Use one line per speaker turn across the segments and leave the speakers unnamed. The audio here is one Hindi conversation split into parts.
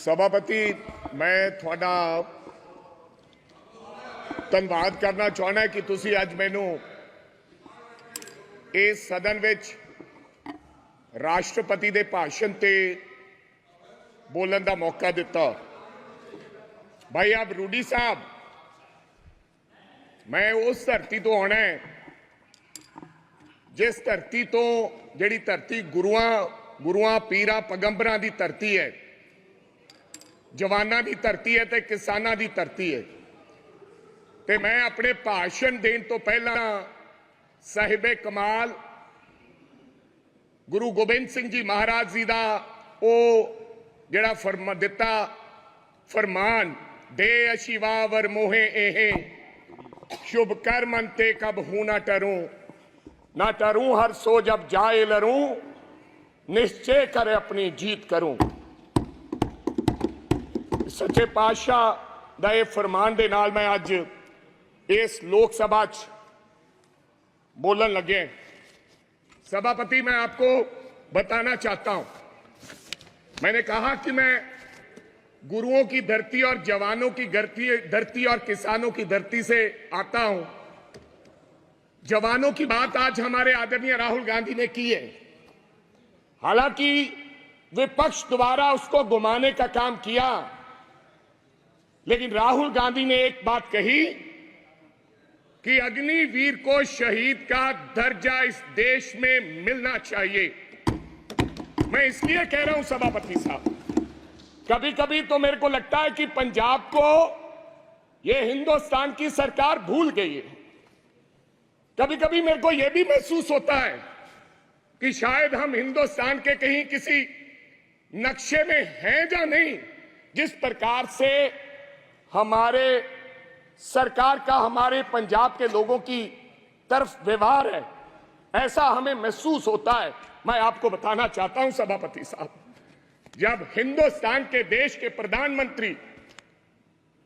सभापति मैं थोड़ा धन्यवाद करना चाहना है कि तुसी अज मैनू इस सदन विच राष्ट्रपति दे भाषण ते बोलन का मौका दिता। भाई आप रूडी साहब, मैं उस धरती तो आना है जिस धरती तो जिहड़ी धरती गुरुआं पीरां पैगंबरां दी धरती है, जवानां दी धरती है ते किसानां दी धरती है। ते मैं अपने भाषण देने तो पहला साहिबे कमाल गुरु गोबिंद सिंह जी महाराज जी का जिहड़ा फरमान दे अशिवावर मोहे एहे शुभ कर मन ते कब हूं ना टरूं हर सो जब जाए लरूं निश्चय कर अपनी जीत करूं। सच्चे पातशाह दा ये फरमान दे नाल मैं अज इस लोक सभा च बोलन लगे। सभापति, मैं आपको बताना चाहता हूं, मैंने कहा कि मैं गुरुओं की धरती और जवानों की धरती और किसानों की धरती से आता हूं। जवानों की बात आज हमारे आदरणीय राहुल गांधी ने की है। हालांकि विपक्ष द्वारा उसको घुमाने का काम किया, लेकिन राहुल गांधी ने एक बात कही कि अग्निवीर को शहीद का दर्जा इस देश में मिलना चाहिए। मैं इसलिए कह रहा हूं सभापति साहब, कभी कभी तो मेरे को लगता है कि पंजाब को यह हिंदुस्तान की सरकार भूल गई है। कभी कभी मेरे को यह भी महसूस होता है कि शायद हम हिंदुस्तान के कहीं किसी नक्शे में हैं या नहीं। जिस प्रकार से हमारे सरकार का हमारे पंजाब के लोगों की तरफ व्यवहार है, ऐसा हमें महसूस होता है। मैं आपको बताना चाहता हूं सभापति साहब, जब हिंदुस्तान के देश के प्रधानमंत्री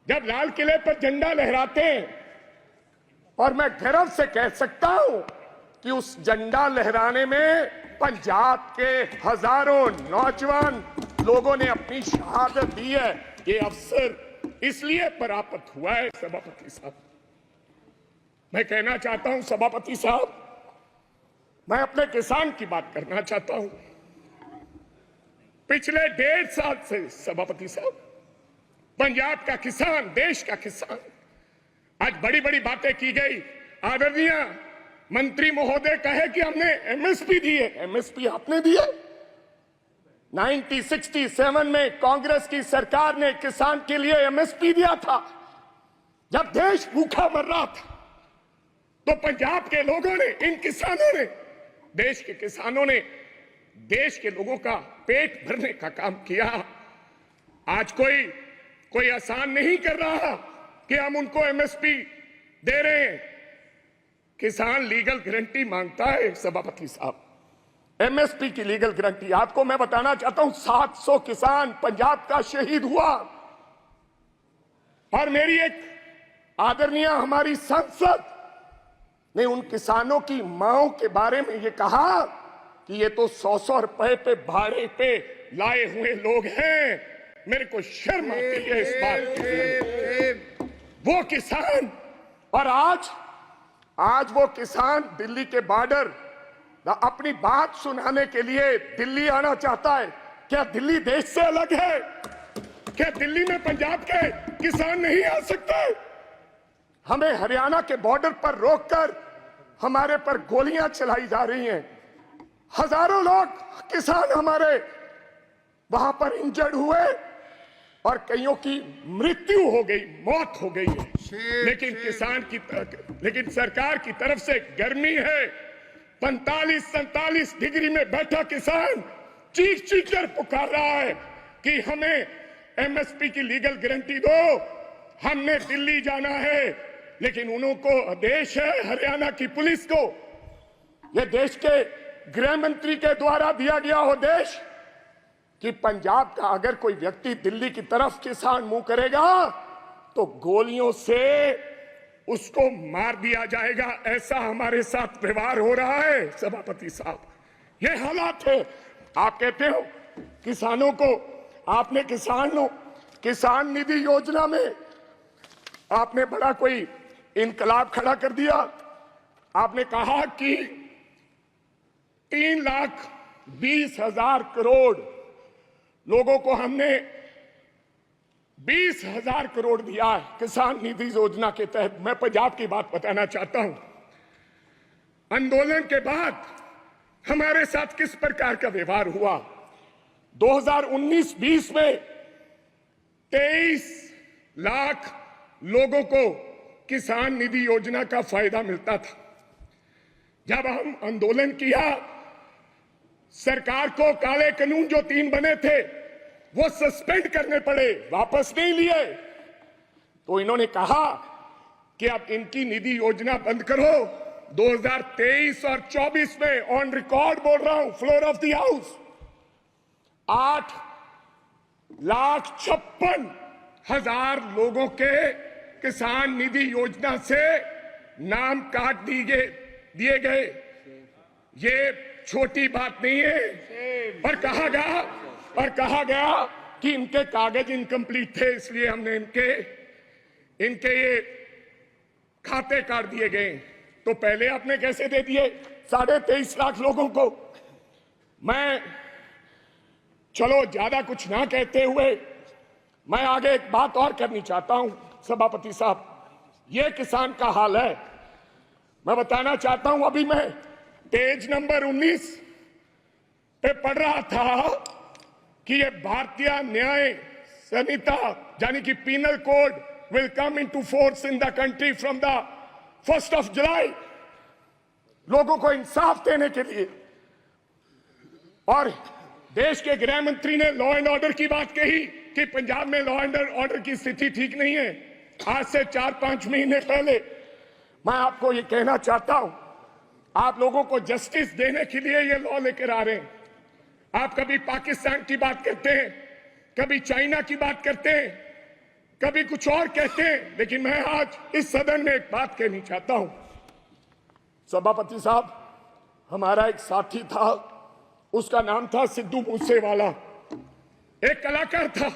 जब लाल किले पर झंडा लहराते हैं, और मैं गर्व से कह सकता हूं कि उस झंडा लहराने में पंजाब के हजारों नौजवान लोगों ने अपनी शहादत दी है। ये अवसर इसलिए प्राप्त हुआ है सभापति साहब। मैं कहना चाहता हूं सभापति साहब, मैं अपने किसान की बात करना चाहता हूं। पिछले 1.5 साल से सभापति साहब, पंजाब का किसान, देश का किसान, आज बड़ी बड़ी बातें की गई। आदरणीय मंत्री महोदय कहे कि हमने एमएसपी दी है। एमएसपी आपने दी है? 1967 में कांग्रेस की सरकार ने किसान के लिए एमएसपी दिया था। जब देश भूखा मर रहा था तो पंजाब के लोगों ने, इन किसानों ने, देश के किसानों ने देश के लोगों का पेट भरने का काम किया। आज कोई आसान नहीं कर रहा कि हम उनको एमएसपी दे रहे हैं। किसान लीगल गारंटी मांगता है सभापति साहब, एमएसपी की लीगल गारंटी। आपको मैं बताना चाहता हूं 700 किसान पंजाब का शहीद हुआ। और मेरी एक आदरणीय हमारी सांसद ने उन किसानों की मांओं के बारे में ये कहा कि ये तो 100 रुपए पे भाड़े पे लाए हुए लोग हैं। मेरे को शर्म आती है इस बात की। वो किसान, और आज वो किसान दिल्ली के बॉर्डर अपनी बात सुनाने के लिए दिल्ली आना चाहता है। क्या दिल्ली देश से अलग है? क्या दिल्ली में पंजाब के किसान नहीं आ सकते? हमें हरियाणा के बॉर्डर पर रोककर हमारे पर गोलियां चलाई जा रही हैं। हजारों लोग किसान हमारे वहां पर इंजर्ड हुए और कईयों की मृत्यु हो गई, मौत हो गई है। लेकिन सरकार की तरफ से गर्मी है। 45-47 डिग्री में बैठा किसान चीख कर पुकार रहा है कि हमें एमएसपी की लीगल गारंटी दो, हमने दिल्ली जाना है। लेकिन उनको आदेश है हरियाणा की पुलिस को, यह देश के गृह मंत्री के द्वारा दिया गया हो देश, कि पंजाब का अगर कोई व्यक्ति दिल्ली की तरफ किसान मुंह करेगा तो गोलियों से उसको मार दिया जाएगा। ऐसा हमारे साथ व्यवहार हो रहा है सभापति साहब। ये हालात है। आप कहते हो किसानों को आपने किसान निधि योजना में आपने बड़ा कोई इनकलाब खड़ा कर दिया। आपने कहा कि 3,20,000 करोड़ लोगों को हमने 20,000 करोड़ दिया है किसान निधि योजना के तहत। मैं पंजाब की बात बताना चाहता हूं। आंदोलन के बाद हमारे साथ किस प्रकार का व्यवहार हुआ। 2019-20 में 23 लाख लोगों को किसान निधि योजना का फायदा मिलता था। जब हम आंदोलन किया, सरकार को काले कानून जो 3 बने थे वो सस्पेंड करने पड़े, वापस नहीं लिए। तो इन्होंने कहा कि अब इनकी निधि योजना बंद करो। 2023 और 24 में ऑन रिकॉर्ड बोल रहा हूं, फ्लोर ऑफ द हाउस, 8,56,000 लोगों के किसान निधि योजना से नाम काट दिए गए। ये छोटी बात नहीं है। और कहा गया कि इनके कागज इनकम्प्लीट थे, इसलिए हमने इनके ये खाते काट दिए गए। तो पहले आपने कैसे दे दिए 23.5 लाख लोगों को। मैं चलो ज्यादा कुछ ना कहते हुए मैं आगे एक बात और करनी चाहता हूं। सभापति साहब, ये किसान का हाल है। मैं बताना चाहता हूं, अभी मैं पेज नंबर 19 पे पढ़ रहा था कि ये भारतीय न्याय संहिता यानी कि penal code will come into force in the country from the 1st of July, लोगों को इंसाफ देने के लिए। और देश के गृह मंत्री ने लॉ एंड ऑर्डर की बात कही कि पंजाब में लॉ एंड ऑर्डर की स्थिति ठीक नहीं है। आज से 4-5 महीने पहले मैं आपको ये कहना चाहता हूं, आप लोगों को जस्टिस देने के लिए ये लॉ लेकर आ रहे हैं। आप कभी पाकिस्तान की बात करते हैं, कभी चाइना की बात करते हैं, कभी कुछ और कहते हैं, लेकिन मैं आज इस सदन में एक बात कहनी चाहता हूं। सभापति साहब, हमारा एक साथी था, उसका नाम था सिद्धू मूसेवाला, एक कलाकार था।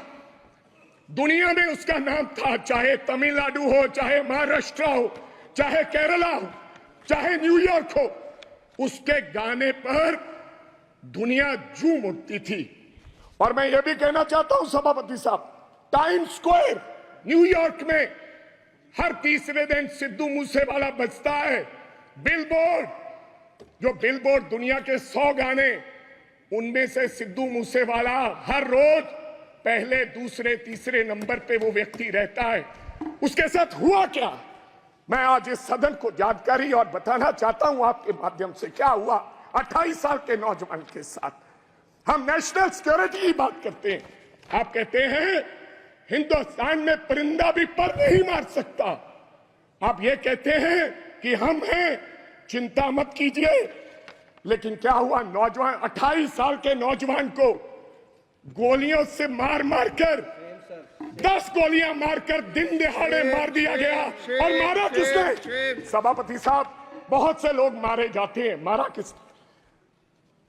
दुनिया में उसका नाम था, चाहे तमिलनाडु हो, चाहे महाराष्ट्र हो, चाहे केरला हो, चाहे न्यूयॉर्क हो, उसके गाने पर दुनिया झूम उठती थी। और मैं ये भी कहना चाहता हूं सभापति साहब, टाइम स्क्वायर न्यूयॉर्क में हर तीसरे दिन सिद्धू मूसेवाला बजता है। बिलबोर्ड दुनिया के 100 गाने, उनमें से सिद्धू मूसेवाला हर रोज पहले, दूसरे, तीसरे नंबर पे वो व्यक्ति रहता है। उसके साथ हुआ क्या, मैं आज इस सदन को जानकारी और बताना चाहता हूं आपके माध्यम से। क्या हुआ 28 साल के नौजवान के साथ। हम नेशनल सिक्योरिटी की बात करते हैं, आप कहते हैं हिंदुस्तान में परिंदा भी पर नहीं मार सकता। आप ये कहते हैं कि हम हैं, चिंता मत कीजिए। लेकिन क्या हुआ, नौजवान 28 साल के नौजवान को गोलियों से मार कर 10 गोलियां मारकर दिन दहाड़े मार दिया गया। और मारा किसने? सभापति साहब, बहुत से लोग मारे जाते हैं, मारा किसने?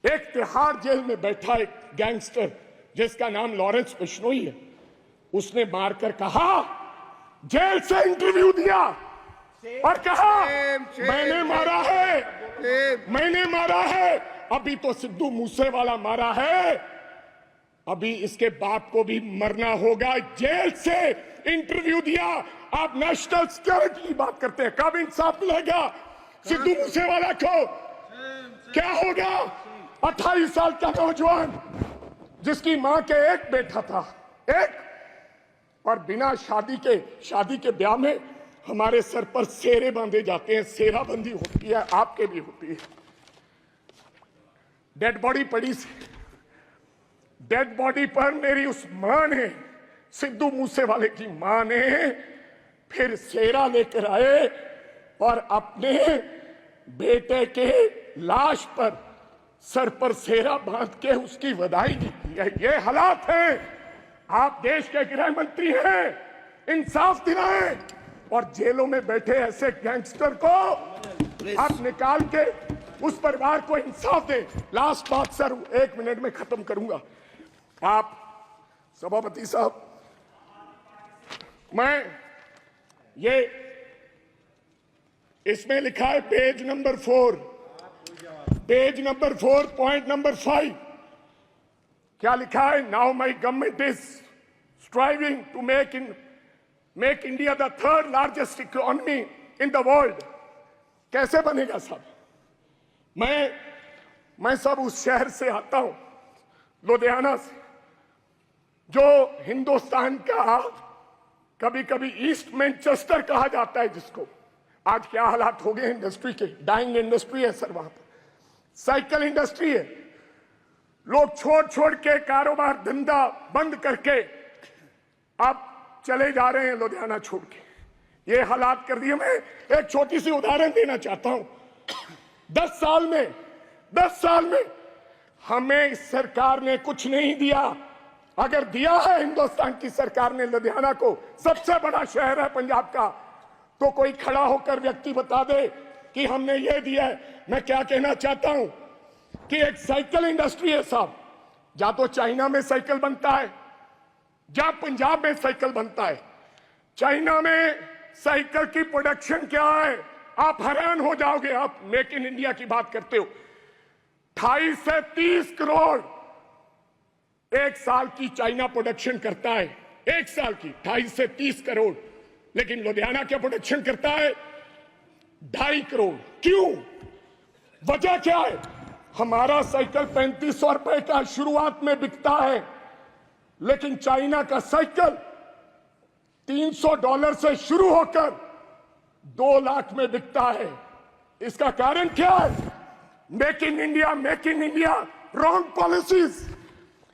एक तिहाड़ जेल में बैठा एक गैंगस्टर जिसका नाम लॉरेंस बिश्नोई है, उसने मारकर कहा, जेल से इंटरव्यू दिया और कहा मैंने मारा है। अभी तो सिद्धू मूसेवाला मारा है, अभी इसके बाप को भी मरना होगा। जेल से इंटरव्यू दिया। आप नेशनल सिक्योरिटी की बात करते हैं, कब इंसाफ मिलेगा सिद्धू मूसेवाला को? क्या होगा 28 साल का नौजवान जिसकी मां के एक बेटा था, एक, और बिना शादी के ब्याह में हमारे सर पर सेरे बांधे जाते हैं। सेराबंदी होती है, आपके भी होती है। डेड बॉडी पड़ी, डेड बॉडी पर मेरी उस मां ने, सिद्धू मूसेवाले की मां ने फिर सेरा लेकर आए और अपने बेटे के लाश पर सर पर सेरा बांध के उसकी बधाई दी है। ये हालात हैं। आप देश के गृह मंत्री हैं, इंसाफ दिलाएं और जेलों में बैठे ऐसे गैंगस्टर को आप निकाल के उस परिवार को इंसाफ दें। लास्ट बात सर, 1 मिनट में खत्म करूंगा। आप सभापति साहब, मैं ये इसमें लिखा है पेज नंबर 4, पॉइंट नंबर 5, क्या लिखा है? Now my government is striving to make India the third largest economy in the world. कैसे बनेगा साहब? मैं सब उस शहर से आता हूं, लुधियाना से, जो हिंदुस्तान का कभी कभी ईस्ट मैनचेस्टर कहा जाता है, जिसको आज क्या हालात हो गए इंडस्ट्री के, डाइंग इंडस्ट्री है सर, वहां पर साइकिल इंडस्ट्री है। लोग छोड़ के कारोबार धंधा बंद करके अब चले जा रहे हैं लुधियाना छोड़ के। ये हालात कर दिए। मैं एक छोटी सी उदाहरण देना चाहता हूं। 10 साल में हमें इस सरकार ने कुछ नहीं दिया। अगर दिया है हिंदुस्तान की सरकार ने लुधियाना को, सबसे बड़ा शहर है पंजाब का, तो कोई खड़ा होकर व्यक्ति बता दे कि हमने ये दिया है। मैं क्या कहना चाहता हूं कि एक साइकिल इंडस्ट्री है साहब, या तो चाइना में साइकिल बनता है, या पंजाब में साइकिल बनता है। चाइना में साइकिल की प्रोडक्शन क्या है, आप हैरान हो जाओगे। आप मेक इन इंडिया की बात करते हो, 28 से 30 करोड़ एक साल की चाइना प्रोडक्शन करता है, एक साल की 28 से 30 करोड़। लेकिन लुधियाना क्या प्रोडक्शन करता है? 2.5 करोड़। क्यों? वजह क्या है? हमारा साइकिल 3500 रुपए का शुरुआत में बिकता है, लेकिन चाइना का साइकिल $300 से शुरू होकर 2 लाख में बिकता है। इसका कारण क्या है? Make in India wrong policies.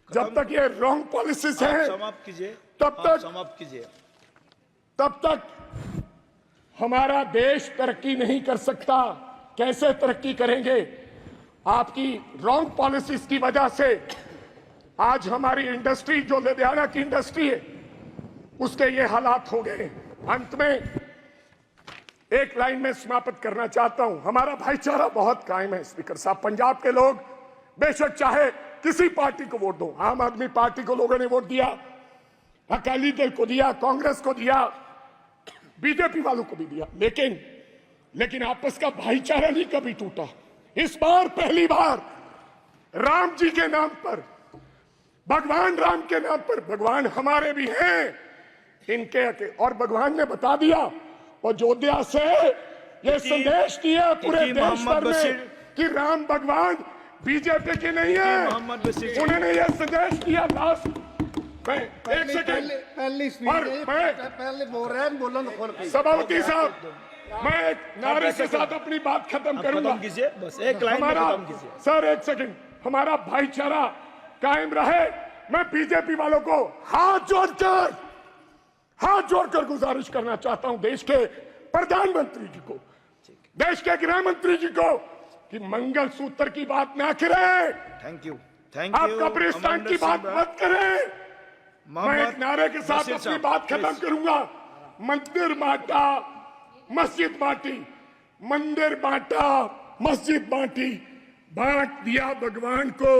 जब तक ये रॉन्ग पॉलिसीज हैं,
समाप्त कीजिए,
तब तक हमारा देश तरक्की नहीं कर सकता। कैसे तरक्की करेंगे? आपकी रॉन्ग पॉलिसीज की वजह से आज हमारी इंडस्ट्री, जो लुधियाना की इंडस्ट्री है, उसके ये हालात हो गए। अंत में एक लाइन में समाप्त करना चाहता हूं। हमारा भाईचारा बहुत कायम है स्पीकर साहब। पंजाब के लोग बेशक चाहे किसी पार्टी को वोट दो, आम आदमी पार्टी को लोगों ने वोट दिया, अकाली दल को दिया, कांग्रेस को दिया, बीजेपी वालों को भी दिया, लेकिन आपस का भाईचारा नहीं कभी टूटा। इस बार पहली बार राम जी के नाम पर, भगवान राम के नाम पर, भगवान हमारे भी हैं इनके, और भगवान ने बता दिया अयोध्या से ये संदेश दिया पूरे देश भर में कि राम भगवान बीजेपी के नहीं है। उन्होंने ये संदेश दिया। लास्ट एक सेकंड
पहले बोल रहे हैं, बोलो तो
सभापति साहब, मैं एक नारे के साथ अपनी बात खत्म करूंगा।
बस एक लाइन में खत्म कीजिए
सर। एक सेकंड, हमारा भाईचारा कायम रहे। मैं बीजेपी वालों को हाथ जोड़कर गुजारिश करना चाहता हूं, देश के प्रधानमंत्री जी को, देश के गृह मंत्री जी को, कि मंगलसूत्र की बात ना करें।
थैंक यू
आप कब्रिस्तान की बात मत करें। मैं एक नारे के साथ अपनी बात खत्म करूंगा। मंदिर बांटा, मस्जिद बांटी, मंदिर बांटा, मस्जिद बांटी, बांट दिया भगवान को।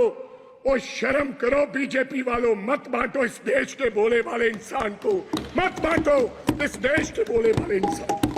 ओ शर्म करो बीजेपी वालों, मत बांटो इस देश के बोले वाले इंसान को, मत बांटो इस देश के बोले वाले इंसान।